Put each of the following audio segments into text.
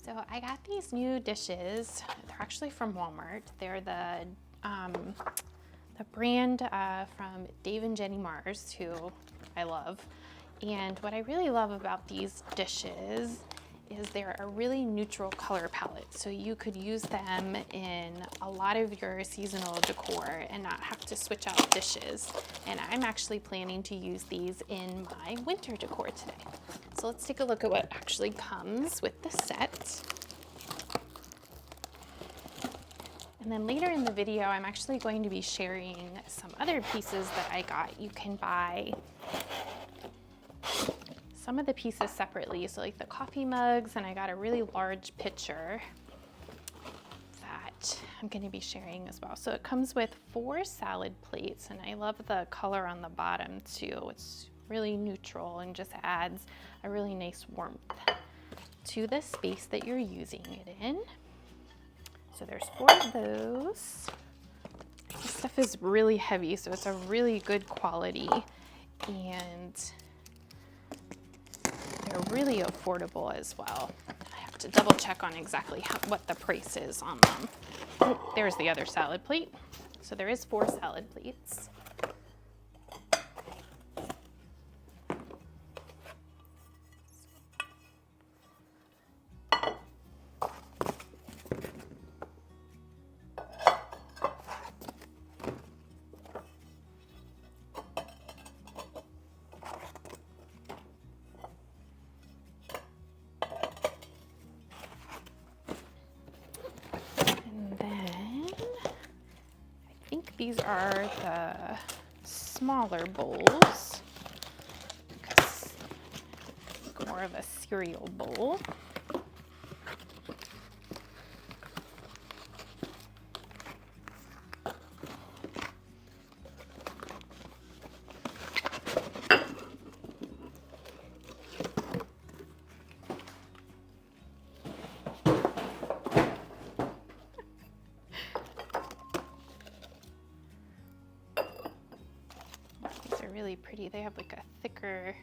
So I got these new dishes. They're actually from Walmart. They're the brand from Dave&jennymarrs, who I love. And what I really love about these dishes is they're a really neutral color palette. So you could use them in a lot of your seasonal decor and not have to switch out dishes. And I'm actually planning to use these in my winter decor today. So let's take a look at what actually comes with the set. And then later in the video, I'm actually going to be sharing some other pieces that I got. You can buy some of the pieces separately, so like the coffee mugs, and I got a really large pitcher that I'm going to be sharing as well. So it comes with 4 salad plates, and I love the color on the bottom too. It's really neutral and just adds a really nice warmth to the space that you're using it in. So there's 4 of those. This stuff is really heavy, so it's a really good quality, and they're really affordable as well. I have to double check on exactly what the price is on them. Oh, there's the other salad plate. So there is 4 salad plates. These are the smaller bowls, because it's more of a cereal bowl. Really pretty. They have like a thicker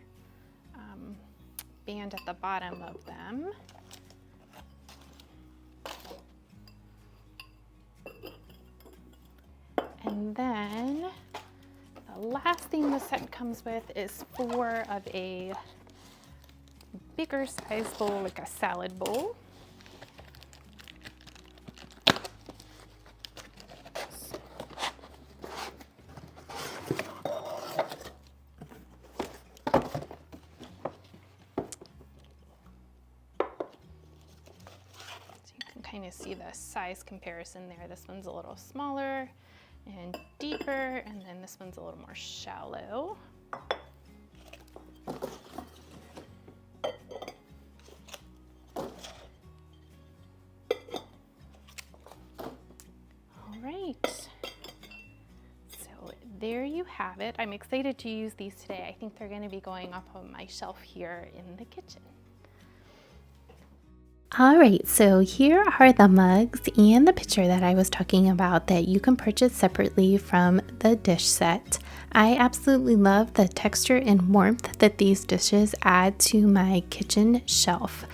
band at the bottom of them. And then the last thing the set comes with is 4 of a bigger size bowl, like a salad bowl. Kind of see the size comparison there. This one's a little smaller and deeper, and then this one's a little more shallow. All right, so there you have it. I'm excited to use these today. I think they're going to be going up on my shelf here in the kitchen. All right, so here are the mugs and the pitcher that I was talking about that you can purchase separately from the dish set. I absolutely love the texture and warmth that these dishes add to my kitchen shelf.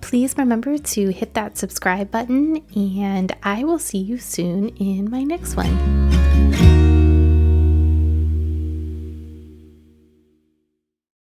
Please remember to hit that subscribe button, and I will see you soon in my next one.